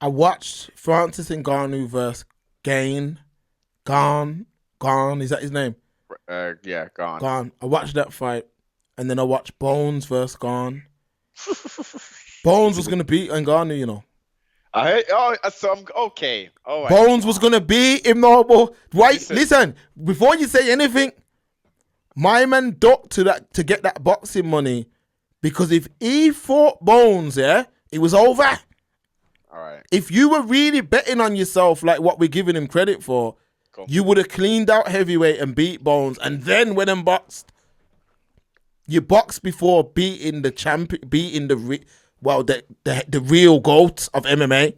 I watched Francis Ngannou versus Gain. Gone. Is that his name? Yeah, gone. Gone. I watched that fight, and then I watched Bones versus Gone. Bones was gonna beat Ngannou, you know. I heard, so I'm okay. All right, Bones was Mark. gonna beat him, no, but wait, Listen, listen. Before you say anything, my man ducked to get that boxing money because if he fought Bones, yeah, it was over. all right, If you were really betting on yourself like what we're giving him credit for, go. you would have cleaned out heavyweight and beat Bones, and then went and boxed. You boxed before beating the champion, beating the real goat of MMA.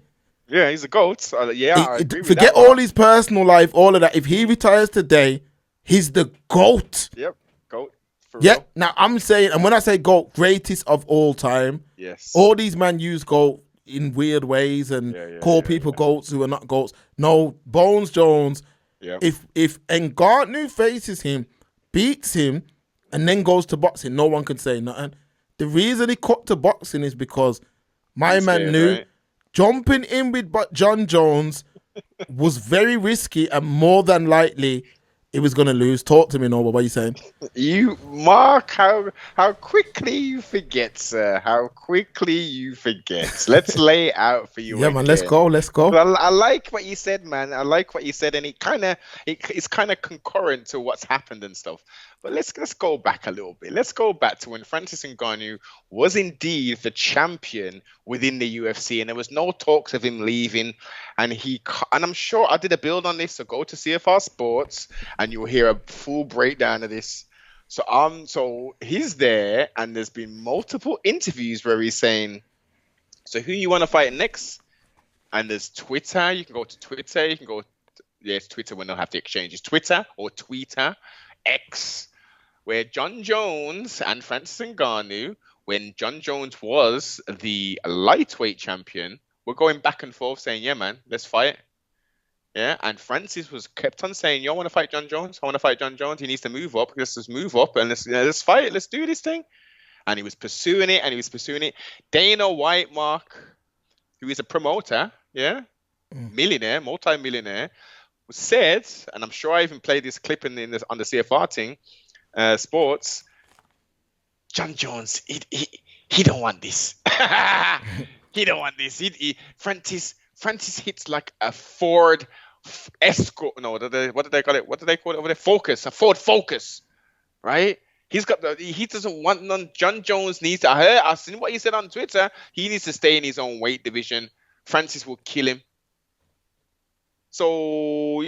Yeah, he's a goat. Yeah, I agree with Forget that all one. his personal life, all of that. If he retires today, he's the GOAT. Yep, goat for Yeah, real. now I'm saying, and when I say GOAT, greatest of all time, Yes. all these men use GOAT in weird ways and Yeah, yeah, call yeah, people yeah. GOATs who are not GOATs. No, Bones Jones, Yep. if Ngannou faces him, beats him, and then goes to boxing, no one can say nothing. The reason he cut to boxing is because my He's man scared, knew right? jumping in with John Jones was very risky and more than likely he was going to lose. Talk to me, Noble. What are you saying? You, Mark, how quickly you forget, sir. How quickly you forget. Let's lay it out for you Yeah, man. Let's again. go. Let's go. Well, I like what you said, man. I like what you said, and it's kind of concurrent to what's happened and stuff. But let's go back a little bit. Let's go back to when Francis Ngannou was indeed the champion within the UFC, and there was no talks of him leaving. And I'm sure I did a build on this, so go to CFR Sports, and you'll hear a full breakdown of this. So he's there, and there's been multiple interviews where he's saying, "So who you want to fight next?" And there's Twitter. You can go to Twitter. You can go, it's Twitter when they'll have the exchange. It's Twitter or Twitter X, where John Jones and Francis Ngannou, when John Jones was the lightweight champion, were going back and forth saying, "Yeah, man, let's fight." Yeah, and Francis was kept on saying, "You want to fight John Jones? I want to fight John Jones. He needs to move up. Let's just move up and let's fight. Let's do this thing." And he was pursuing it, and he was pursuing it. Dana White, Mark, who is a promoter, yeah, millionaire, multi-millionaire, said, and I'm sure I even played this clip on the CFR thing, sports. John Jones, he don't want this. He don't want this. Francis hits like a Ford Escort. No, what do they call it? What do they call it over there? Focus, a Ford Focus, right? He doesn't want none. John Jones needs to. I seen what he said on Twitter. He needs to stay in his own weight division. Francis will kill him. So,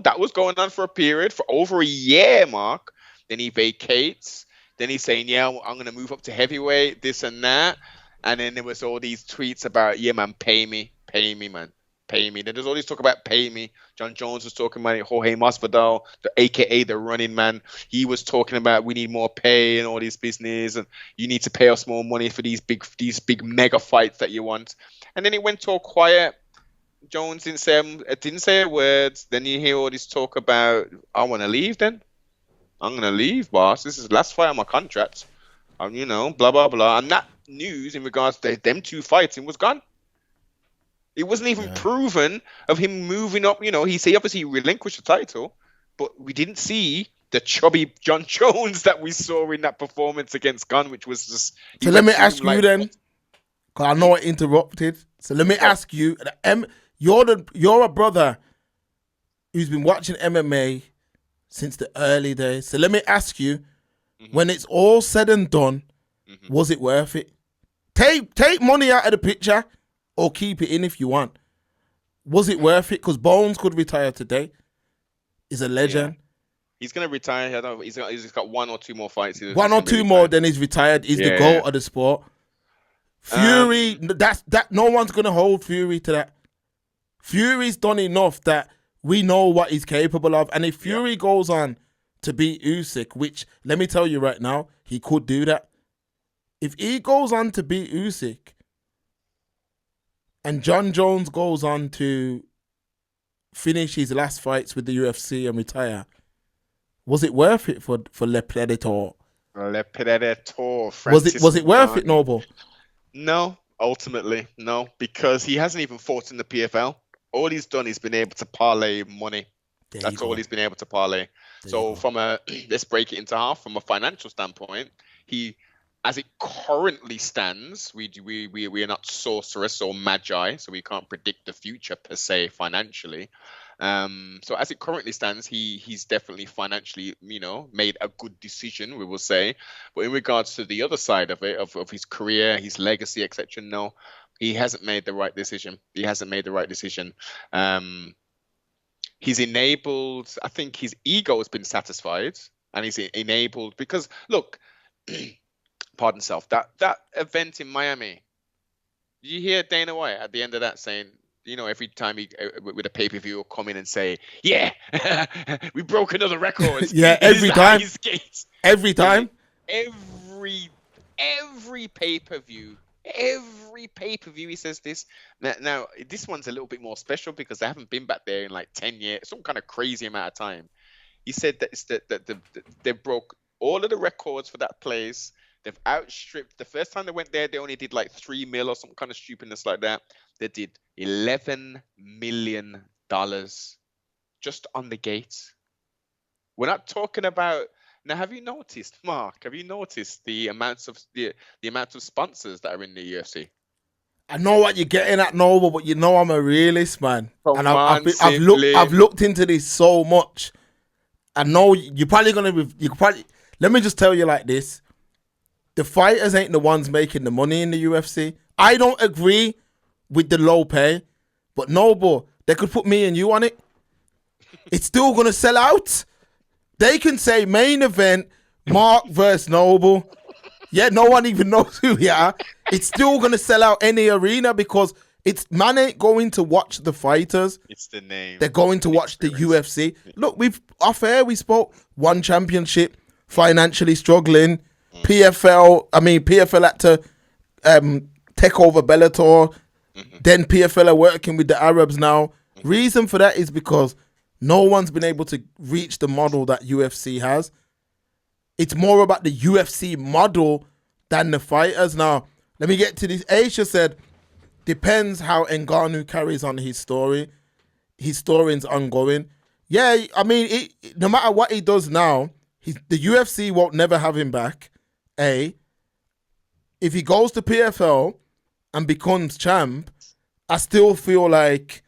that was going on for a period for over a year, Mark. Then he vacates. Then he's saying, "Yeah, I'm going to move up to heavyweight, this and that." And then there was all these tweets about, "Yeah, man, pay me, man, pay me." Then there's all this talk about pay me. John Jones was talking about it. Jorge Masvidal, AKA the running man. He was talking about we need more pay and all this business, and you need to pay us more money for these big mega fights that you want. And then it went all quiet. Jones didn't say a word. Then you hear all this talk about, "I want to leave then. I'm going to leave, boss. This is the last fight on my contract." Blah, blah, blah. And that news in regards to them two fighting was gone. It wasn't even proven of him moving up. He obviously relinquished the title, but we didn't see the chubby John Jones that we saw in that performance against Gunn, which was just... So let me ask you then, because I know I interrupted. So let me ask you, you're a brother who's been watching MMA since the early days. So let me ask you, when it's all said and done, was it worth it? Take money out of the picture or keep it in if you want. Was it worth it? Because Bones could retire today. He's a legend. Yeah. He's going to retire. I don't know, he's got one or two more fights. One or two more, then he's retired. He's the GOAT of the sport. Fury, that no one's going to hold Fury to that. Fury's done enough that we know what he's capable of. And if Fury goes on to beat Usyk, which, let me tell you right now, he could do that. If he goes on to beat Usyk and John Jones goes on to finish his last fights with the UFC and retire, was it worth it for Le Predator? Le Predator. Was it worth it, Noble? No, Ultimately, no, because he hasn't even fought in the PFL. All he's done is been able to parlay money. There you That's all go. he's been able to parlay. There you So go. from a let's break it into half. From a financial standpoint, he, as it currently stands, we are not sorcerers or magi, so we can't predict the future per se financially. So as it currently stands, he's definitely financially, made a good decision, we will say. But in regards to the other side of it, of his career, his legacy, etc., no, he hasn't made the right decision. He hasn't made the right decision. He's enabled. I think his ego has been satisfied, and he's enabled because look, pardon self, that event in Miami. Did you hear Dana White at the end of that saying, every time he with a pay-per-view will come in and say, "Yeah, we broke another record." Yeah, This is every the time. highest gate. Every time. Every pay-per-view, he says this. Now this one's a little bit more special because they haven't been back there in like 10 years, some kind of crazy amount of time. He said that they broke all of the records for that place. They've outstripped. The first time they went there, they only did like 3 mil or some kind of stupidness like that. They did $11 million just on the gates. We're not talking about. Now, have you noticed, Mark? Have you noticed the amounts of the amount of sponsors that are in the UFC? I know what you're getting at, Noble, but I'm a realist, man. Come And on, I've looked into this so much. I know you're probably let me just tell you like this. The fighters ain't the ones making the money in the UFC. I don't agree with the low pay, but Noble, they could put me and you on it. It's still going to sell out. They can say main event, Mark versus Noble. Yeah, no one even knows who we are. It's still going to sell out any arena because man ain't going to watch the fighters. It's the name. They're going to watch the UFC. Look, we spoke one championship, financially struggling. PFL had to take over Bellator. Then PFL are working with the Arabs now. Reason for that is because no one's been able to reach the model that UFC has. It's more about the UFC model than the fighters. Now, let me get to this. Aisha said, depends how Ngannou carries on his story. His story's ongoing. Yeah, I mean, no matter what he does now, the UFC won't never have him back. If he goes to PFL and becomes champ, I still feel like,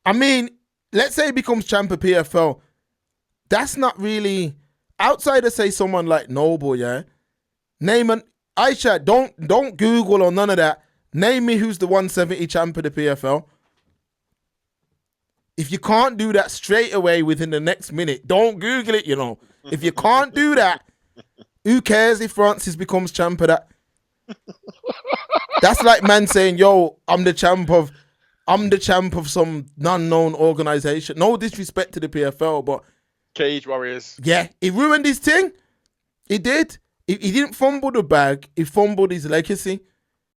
I mean, let's say he becomes champ of PFL. That's not really, outside of say someone like Noble, yeah. Aisha, don't Google or none of that. Name me who's the 170 champ of the PFL. If you can't do that straight away within the next minute, don't Google it, If you can't do that, who cares if Francis becomes champ of that? That's like man saying, yo, I'm the champ of some unknown organization. No disrespect to the PFL, but Cage Warriors. Yeah, he ruined his thing. He did. He didn't fumble the bag. He fumbled his legacy.